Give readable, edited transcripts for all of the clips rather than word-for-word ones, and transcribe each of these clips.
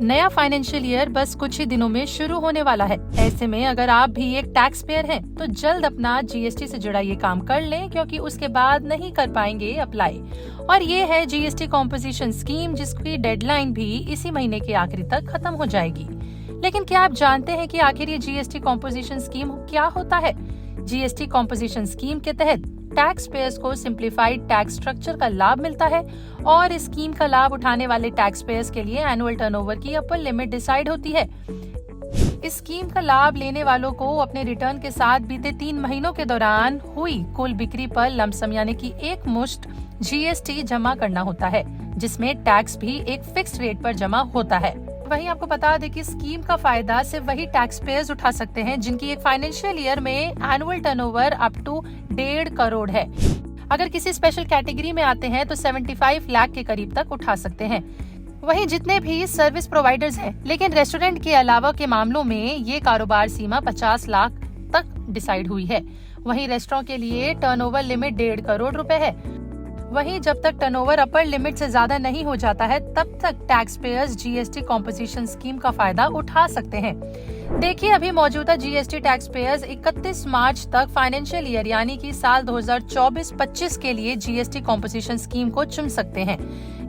नया financial year बस कुछ ही दिनों में शुरू होने वाला है। ऐसे में अगर आप भी एक टैक्स पेयर हैं, तो जल्द अपना जीएसटी से जुड़ा ये काम कर लें, क्योंकि उसके बाद नहीं कर पाएंगे अप्लाई। और ये है जीएसटी कॉम्पोजिशन स्कीम, जिसकी डेडलाइन भी इसी महीने के आखिरी तक खत्म हो जाएगी। लेकिन क्या आप जानते हैं कि आखिर ये जीएसटी कॉम्पोजिशन स्कीम क्या होता है? जीएसटी कॉम्पोजिशन स्कीम के तहत टैक्स पेयर्स को सिंप्लीफाइड टैक्स स्ट्रक्चर का लाभ मिलता है और इस स्कीम का लाभ उठाने वाले टैक्स पेयर्स के लिए एनुअल टर्नओवर की अपर लिमिट डिसाइड होती है। इस स्कीम का लाभ लेने वालों को अपने रिटर्न के साथ बीते 3 महीनों के दौरान हुई कुल बिक्री पर लमसम यानी कि एक मुश्त जीएसटी जमा करना होता है, जिसमें टैक्स भी एक फिक्स रेट पर जमा होता है। वहीं आपको बता दें कि स्कीम का फायदा सिर्फ वही टैक्स पेयर्स उठा सकते हैं जिनकी एक फाइनेंशियल ईयर में annual turnover up to 1.5 crore है। अगर किसी स्पेशल कैटेगरी में आते हैं तो 75 लाख के करीब तक उठा सकते हैं। वहीं जितने भी सर्विस प्रोवाइडर्स हैं, लेकिन रेस्टोरेंट के अलावा के मामलों में ये कारोबार सीमा 50 लाख तक डिसाइड हुई है। वहीं रेस्टोरेंट के लिए टर्नओवर लिमिट 1.5 करोड़ रुपए है। वहीं जब तक टर्नओवर अपर लिमिट से ज्यादा नहीं हो जाता है, तब तक tax payers GST composition scheme का फायदा उठा सकते हैं। देखिए, अभी मौजूदा जीएसटी टैक्स पेयर्स 31 मार्च तक फाइनेंशियल ईयर यानी कि साल 2024-25 के लिए जीएसटी कॉम्पोजिशन स्कीम को चुन सकते हैं।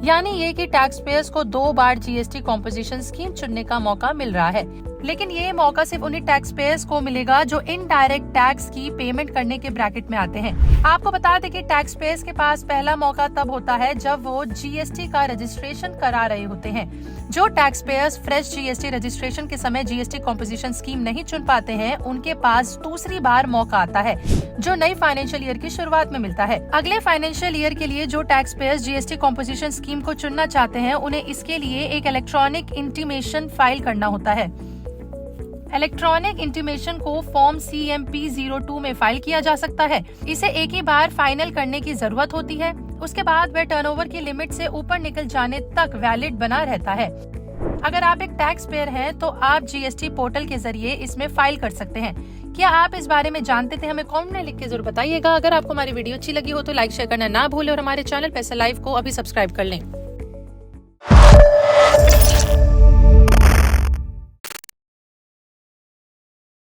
यानी ये कि टैक्स पेयर्स को 2 बार जीएसटी कॉम्पोजिशन स्कीम चुनने का मौका मिल रहा है। लेकिन ये मौका सिर्फ उन्हीं टैक्स पेयर्स को मिलेगा जो इनडायरेक्ट टैक्स की पेमेंट करने के ब्रैकेट में आते हैं। आपको बता दें कि टैक्स पेयर्स के पास पहला मौका तब होता है जब वो जीएसटी का रजिस्ट्रेशन करा रहे होते हैं। जो tax payers fresh GST registration के समय जीएसटी कॉम्पोजिशन स्कीम नहीं चुन पाते हैं, उनके पास दूसरी बार मौका आता है, जो नई फाइनेंशियल ईयर की शुरुआत में मिलता है। अगले फाइनेंशियल ईयर के लिए जो tax payers GST composition scheme को चुनना चाहते हैं, उन्हें इसके लिए एक इलेक्ट्रॉनिक इंटीमेशन फाइल करना होता है। इलेक्ट्रॉनिक इंटीमेशन को फॉर्म CMP-02 में फाइल किया जा सकता है। इसे एक ही बार फाइनल करने की जरूरत होती है। उसके बाद वह टर्नओवर की लिमिट से ऊपर निकल जाने तक वैलिड बना रहता है। अगर आप एक टैक्स पेयर हैं, तो आप जीएसटी पोर्टल के जरिए इसमें फाइल कर सकते हैं। क्या आप इस बारे में जानते थे? हमें कमेंट में लिख के जरूर बताइएगा। अगर आपको हमारी वीडियो अच्छी लगी हो तो लाइक शेयर करना ना भूलें और हमारे चैनल पैसा लाइव को अभी सब्सक्राइब कर लें।